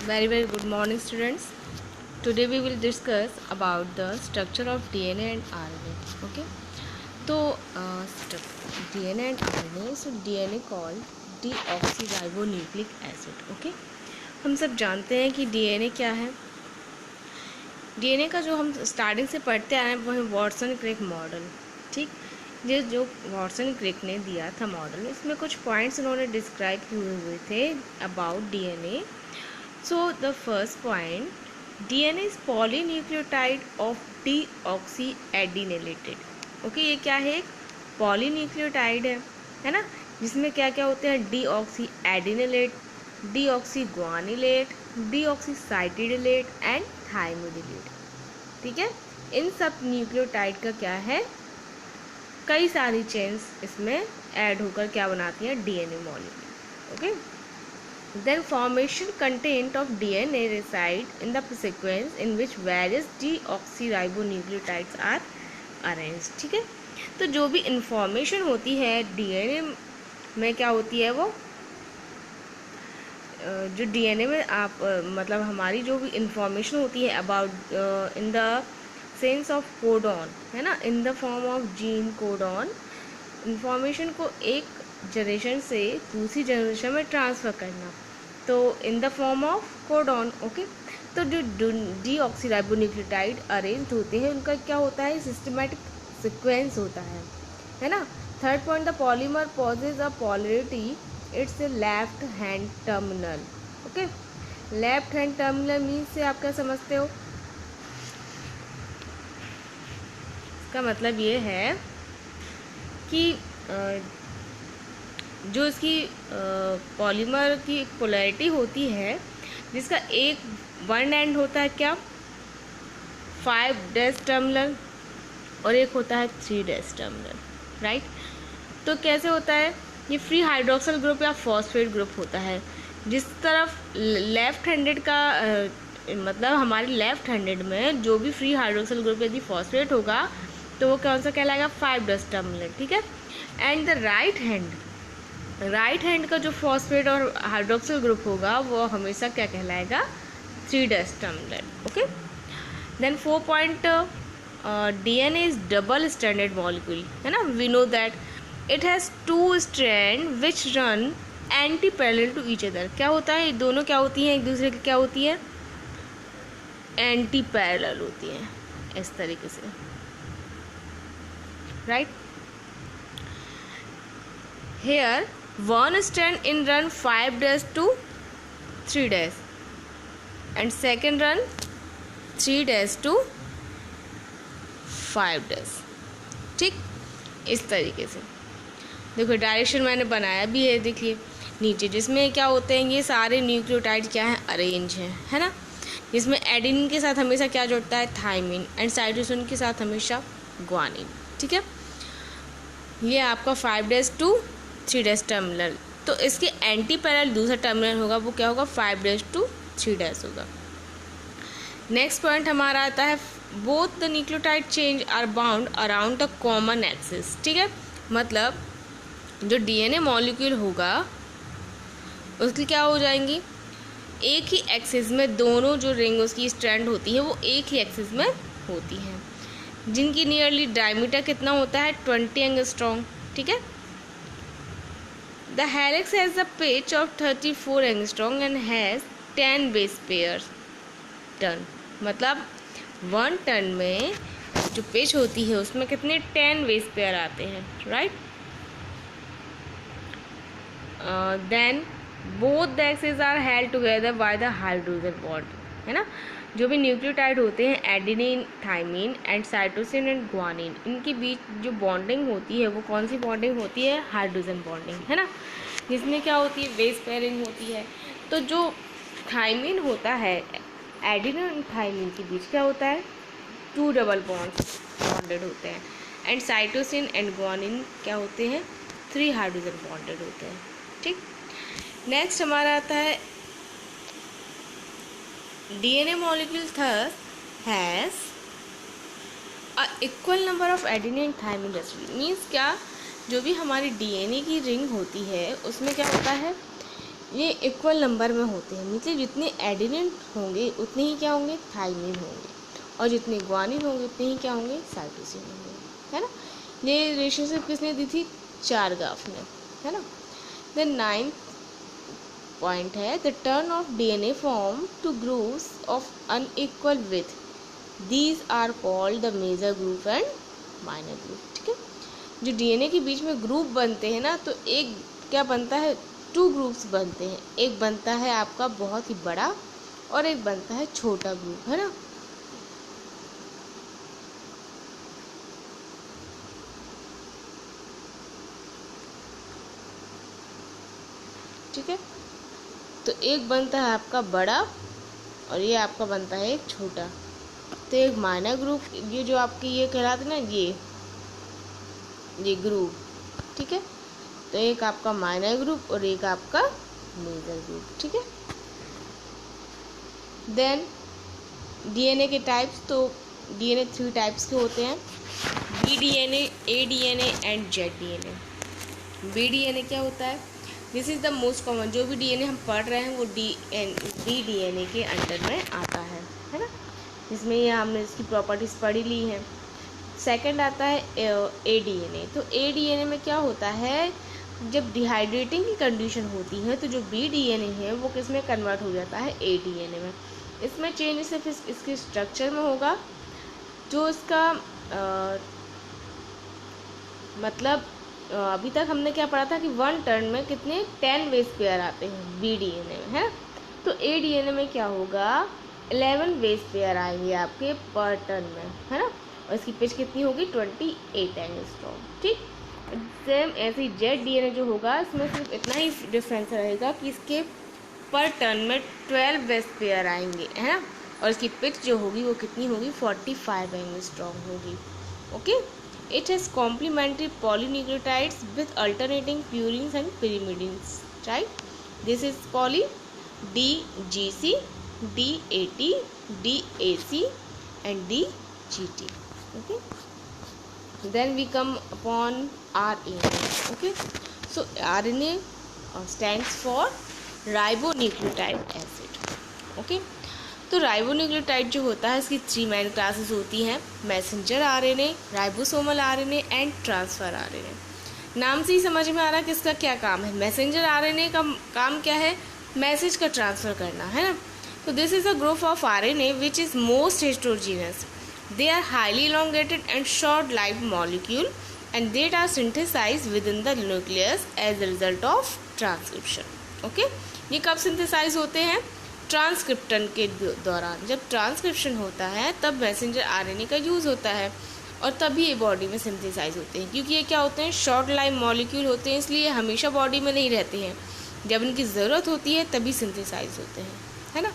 Very good morning, students. Today we will discuss about the structure of DNA and RNA. Okay. तो DNA and RNA, so DNA called deoxyribonucleic acid. Okay. हम सब जानते हैं कि DNA क्या है. DNA का जो हम स्टार्टिंग से पढ़ते आए हैं वो है वॉटसन क्रिक मॉडल. ठीक. ये जो वॉटसन क्रिक ने दिया था मॉडल, इसमें कुछ पॉइंट्स उन्होंने डिस्क्राइब किए हुए थे about DNA. So the first point, DNA is polynucleotide of deoxyadenylated. Okay, ये क्या है? एक पॉलीन्यूक्लियोटाइड है ना, जिसमें क्या क्या होते हैं? डीऑक्सीएडिनिलेट, डीऑक्सीग्वानिलेट, डीऑक्सीसाइटिडिलेट एंड थाइमिडिलेट. ठीक है, इन सब न्यूक्लियोटाइड का क्या है? कई सारी चेन्स इसमें ऐड होकर क्या बनाती हैं? DNA molecule. Okay. Then formation content of DNA reside in the sequence in which various deoxyribonucleotides are arranged. ठीक है, तो जो भी इंफॉर्मेशन होती है डीएनए में क्या होती है वो जो डीएनए में आप मतलब हमारी जो भी इंफॉर्मेशन होती है about in the sense of codon, है ना, in the form of gene codon, information को एक जनरेशन से दूसरी जनरेशन में ट्रांसफ़र करना, तो in the form of codon. Okay. तो जो डीऑक्सीराइबोन्यूक्लियोटाइड अरेंज होते हैं उनका क्या होता है? सिस्टमैटिक सीक्वेंस होता है ना. Third point, the polymer possesses a polarity it's a left hand terminal. Okay. Left hand terminal means से आप क्या समझते हो? इसका मतलब ये है कि जो इसकी पॉलीमर की पोलैरिटी होती है, जिसका एक वन एंड होता है क्या? 5' टर्मिनल और एक होता है 3' टर्मिनल. राइट. तो कैसे होता है? ये फ्री हाइड्रोक्सिल ग्रुप या फॉस्फेट ग्रुप होता है. जिस तरफ लेफ्ट हैंडेड का मतलब हमारे लेफ्ट हैंडेड में जो भी फ्री हाइड्रोक्सिल ग्रुप यदि फॉस्फेट होगा तो वो कौन सा कहलाएगा? 5' टर्मिनल. ठीक है. एंड द राइट हैंड का जो फॉस्फेट और हाइड्रोक्सिल ग्रुप होगा वो हमेशा क्या कहलाएगा? 3' terminal. Okay. Then 4 point, DNA is double stranded molecule, है ना. We know that it has 2 strand which run anti parallel to each other. क्या होता है? ये दोनों क्या होती हैं? एक दूसरे की क्या होती है? एंटी पैरेलल होती हैं, इस तरीके से. Right. Here one strand in run 5' to 3' and second run 3' to 5'. ठीक, इस तरीके से देखो डायरेक्शन मैंने बनाया भी है. देखिए नीचे जिसमें क्या होते हैं? ये सारे न्यूक्लियोटाइड क्या हैं? अरेंज हैं, है ना. जिसमें एडेनिन के साथ हमेशा क्या जुड़ता है? थाइमिन. एंड साइटोसिन के साथ हमेशा ग्वानिन. ठीक है. ये आपका 5' to 3' टर्मिनल. तो इसके एंटी पैरेलल दूसरा टर्मिनल होगा, वो क्या होगा? 5' to 3' होगा. नेक्स्ट पॉइंट हमारा आता है, both the nucleotide chains are bound around the common axis. ठीक है, मतलब जो डीएनए मॉलिक्यूल होगा उसकी क्या हो जाएंगी? एक ही एक्सिस में दोनों जो रिंग उसकी स्ट्रैंड होती है वो एक ही एक्सिस में होती हैं, जिनकी नियरली डायमीटर कितना होता है? 20 एंगस्ट्रॉम. ठीक है. The helix has a pitch of 34 angstrom and has 10 base pairs turn. मतलब 1 टर्न में जो पिच होती है उसमें कितने? 10 बेस पेयर आते हैं. Right. Then both the axis are held together by the hydrogen bond, है ना. जो भी न्यूक्लियोटाइड होते हैं adenine, thymine and cytosine and guanine, इनके बीच जो बॉन्डिंग होती है वो कौन सी बॉन्डिंग होती है? हाइड्रोजन बॉन्डिंग, है ना. जिसमें क्या होती है? बेस पेयरिंग होती है. तो जो थाइमिन होता है एडेनिन एंड थाइमिन के बीच क्या होता है? 2 डबल बॉन्ड्स बॉन्डेड होते हैं. एंड साइटोसिन एंड ग्वानिन क्या होते हैं? 3 हाइड्रोजन बॉन्डेड होते हैं. ठीक. नेक्स्ट हमारा आता है DNA molecule thus has a equal number of adenine and thymine residue. Means क्या? जो भी हमारी DNA की रिंग होती है उसमें क्या होता है? ये इक्वल नंबर में होते हैं, मतलब जितने एडेनिन होंगे उतने ही क्या होंगे, थाइमिन होंगे, और जितने ग्वानिन होंगे उतने ही क्या होंगे, साइटोसिन होंगे, है ना। ये रिलेशनशिप किसने दी थी, चारगाफ ने, है ना। देन 9th पॉइंट है the turn of DNA form two groups of unequal with, these are called the major group and minor group. ठीक है, जो डीएनए के बीच में ग्रुप बनते हैं ना, तो एक क्या बनता है, 2 ग्रुप्स बनते हैं, एक बनता है आपका बहुत ही बड़ा और एक बनता है छोटा ग्रुप, है ना। ठीक है, तो एक बनता है आपका बड़ा और ये आपका बनता है एक छोटा। तो एक माइनर ग्रुप, ये जो आपकी ये कहलाते ना, ये ग्रुप, ठीक है। तो एक आपका माइनर ग्रुप और एक आपका मेजर ग्रुप। ठीक है, देन डीएनए के टाइप्स, तो डीएनए 3 टाइप्स के होते हैं, B DNA, A DNA and Z DNA. B DNA क्या होता है, this is the most common, जो भी डीएनए हम पढ़ रहे हैं वो बी डीएनए के अंडर में आता है ना, जिसमें ये हमने इसकी प्रॉपर्टीज़ पढ़ी ली हैं। सेकंड आता है ए डीएनए। तो ए डीएनए में क्या होता है, जब डिहाइड्रेटिंग की कंडीशन होती है तो जो बी डीएनए है वो किस में कन्वर्ट हो जाता है, ए डीएनए में। इसमें चेंज सिर्फ इसके स्ट्रक्चर में होगा, जो इसका मतलब अभी तक हमने क्या पढ़ा था कि 1 टर्न में कितने 10 बेस पेयर आते हैं बी डीएनए में, है। तो ए डीएनए में क्या होगा, 11 बेस पेयर आएंगे आपके पर टर्न में, है ना। और इसकी पिच कितनी होगी, 28 एंगस्ट्रॉम। ठीक, सेम ऐसे ही जेड डीएनए जो होगा, इसमें सिर्फ इतना ही डिफरेंस रहेगा कि इसके पर टर्न में 12 बेस पेयर आएंगे, है ना। और इसकी पिच जो होगी वो कितनी होगी, 45 एंगस्ट्रॉम होगी। Okay, it has complementary polynucleotides with alternating purines and pyrimidines, right? This is poly DGC, DAT, DAC and DGT. Okay, then we come upon RNA. Okay, so RNA stands for ribonucleotide acid. Okay, तो ribonucleotide जो होता है, इसकी 3 main classes होती हैं, messenger RNA, ribosomal RNA and transfer RNA. नाम से ही समझ में आ रहा है किसका क्या काम है। मैसेंजर आरएनए का काम क्या है, मैसेज का ट्रांसफ़र करना, है ना। तो this is a group of RNA which is most heterogeneous, they are highly elongated and short lived molecule and they are synthesized within the nucleus as a result of transcription. Okay, ये कब synthesise होते हैं, transcription के दौरान। जब transcription होता है तब मैसेंजर आरएनए का यूज़ होता है और तभी ये बॉडी में सिंथेसाइज होते हैं, क्योंकि ये क्या होते हैं, शॉर्ट लाइव मॉलिक्यूल होते हैं, इसलिए हमेशा बॉडी में नहीं रहते हैं, जब इनकी ज़रूरत होती है तभी सिंथेसाइज होते हैं, है ना।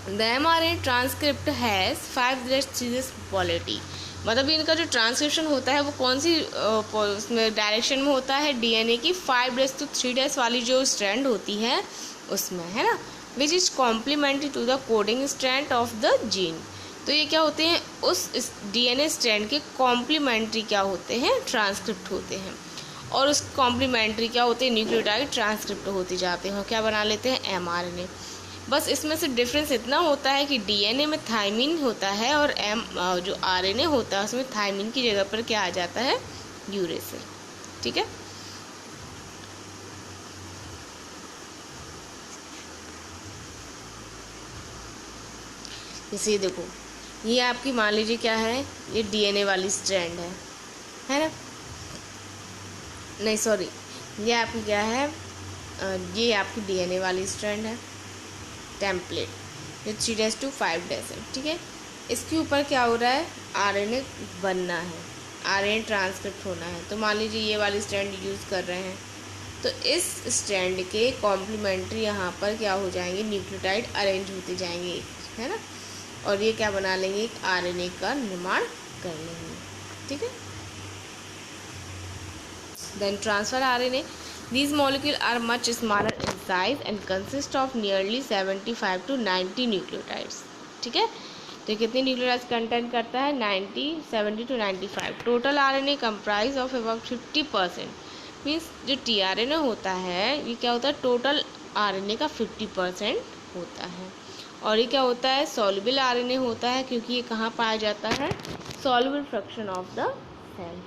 The mRNA transcript has 5' polity, मतलब इनका जो ट्रांसक्रिप्शन होता है वो कौन सी उसमें डायरेक्शन में होता है, डीएनए की 5' वाली जो स्ट्रैंड होती है उसमें, है ना, which is complementary to the coding strand of the gene. तो ये क्या होते हैं, उस डीएनए स्ट्रैंड के कॉम्प्लीमेंट्री क्या होते हैं, ट्रांसक्रिप्ट होते हैं, और उस कॉम्प्लीमेंट्री क्या होते हैं, न्यूक्लियोटाइड ट्रांसक्रिप्ट होते जाते हैं और क्या बना लेते हैं, एमआरएनए। बस इसमें से डिफरेंस इतना होता है कि डीएनए में थायमिन होता है और जो आरएनए होता है उसमें थायमिन की जगह पर क्या आ जाता है, यूरेसिल। ठीक है, इसे देखो, ये आपकी मान लीजिए क्या है, ये डीएनए वाली स्ट्रैंड है ना, नहीं सॉरी, ये आपकी क्या है, ये आपकी डीएनए वाली स्ट्रैंड है, टेम्पलेट, ये 3' to 5' है। ठीक है, इसके ऊपर क्या हो रहा है, आरएनए बनना है, आरएनए ट्रांसक्रिप्ट होना है। तो मान लीजिए ये वाली स्ट्रैंड यूज़ कर रहे हैं, तो इस स्ट्रैंड के कॉम्प्लीमेंट्री यहाँ पर क्या हो जाएंगे, न्यूक्लियोटाइड अरेंज होते जाएंगे, है ना, और ये क्या बना लेंगे, एक आरएनए का निर्माण कर लेंगे। ठीक है, then transfer RNA, these molecules are much smaller in size and consist of nearly 75 to 90 nucleotides. ठीक है, तो कितने न्यूक्लियोटाइड्स कंटेंट करता है, 90, 70 to 95। Total RNA comprise of about 50%, means जो टीआरएनए होता है ये क्या होता है, टोटल आरएनए का 50% होता है। और ये क्या होता है, सॉल्युबल आरएनए होता है, क्योंकि ये कहाँ पाया जाता है, soluble fraction of the cell.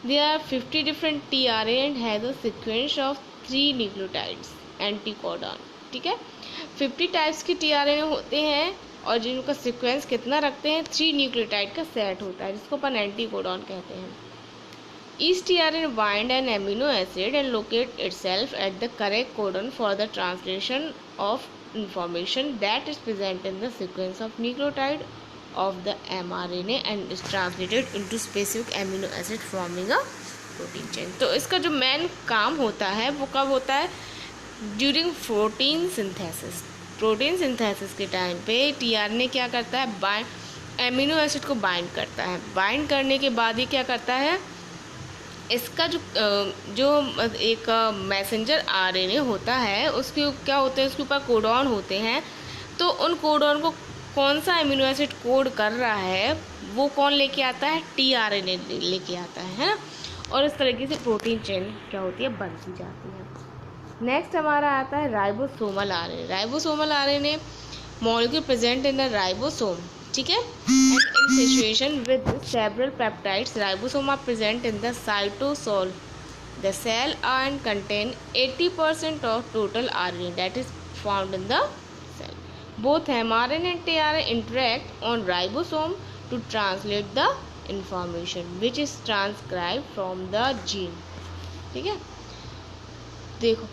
There are 50 different tRNA and has a sequence of 3 nucleotides anticodon। ठीक है, 50 टाइप्स की tRNA होते हैं और जिनका सीक्वेंस कितना रखते हैं, 3 न्यूक्लियोटाइड का सेट होता है, जिसको अपन एंटीकोडॉन कहते हैं। Each tRNA bind an amino acid and locate itself at the correct codon for the translation of information that is present in the sequence of nucleotide of the mRNA and is translated into specific amino acid forming a protein chain। तो इसका जो main काम होता है वो कब होता है, during protein synthesis. Protein synthesis के टाइम पे टीआरएनए क्या करता है, बाइंड एमिनो एसिड को बाइंड करता है। बाइंड करने के बाद ये क्या करता है, इसका जो एक मैसेंजर आरएनए होता है उसके क्या होते हैं, उसके ऊपर कोडॉन होते हैं। तो उन कोडॉन को कौन सा एमिनो एसिड कोड कर रहा है वो कौन लेके आता है, टीआरएनए लेके आता है ना। और इस तरीके से प्रोटीन चेन क्या होती है, बनती जाती है। नेक्स्ट हमारा आता है ribosomal RNA. Ribosomal RNA molecule present in the ribosome, ठीक है, and in situation with several peptides. Ribosome are present in the cytosol the cell and contain 80% of total RNA that is found in the cell. Both mRNA and tRNA interact on ribosome to translate the information which is transcribed from the gene। ठीक है, देखो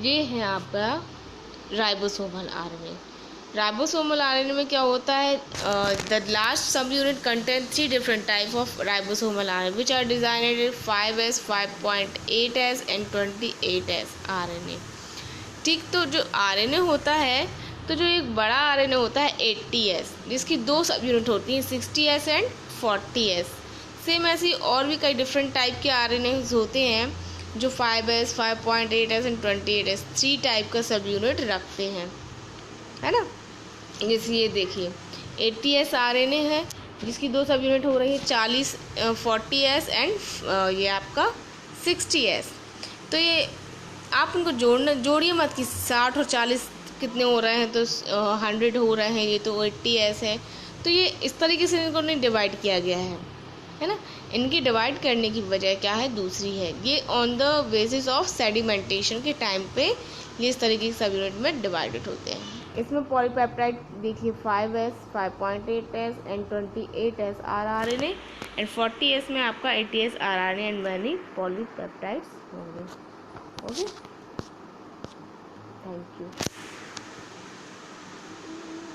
ये है आपका ribosomal RNA. Ribosomal RNA में क्या होता है, the last sub unit contain 3 different type of ribosomal RNA which are designed 5S, 5.8S and 28S RNA. ठीक, तो जो आरएनए होता है, तो जो एक बड़ा आरएनए होता है 80S, जिसकी 2 सब यूनिट होती हैं 60S एंड 40S। सेम ऐसी और भी कई डिफरेंट टाइप के आरएनए होते हैं जो 5S, 5.8S and 28S 3 type का सब यूनिट रखते हैं, है ना। जैसे ये देखिए 80S आरएनए है जिसकी 2 सब यूनिट हो रही है 40S एंड ये आपका 60S। तो ये आप उनको जोड़िए मत कि 60 और 40 कितने हो रहे हैं, तो 100 हो रहे हैं, ये तो 80S है। तो ये इस तरीके से इनको नहीं डिवाइड किया गया है ना। इनकी डिवाइड करने की वजह क्या है, दूसरी है, ये on the basis of sedimentation के टाइम पे ये इस तरीके के सब यूनिट में डिवाइडेड होते हैं। इसमें पॉलीपेप्टाइड देखिए 5S, 5.8S and 28S rRNA and 40S में आपका 80S rRNA and many polypeptides होंगे। Okay, thank you.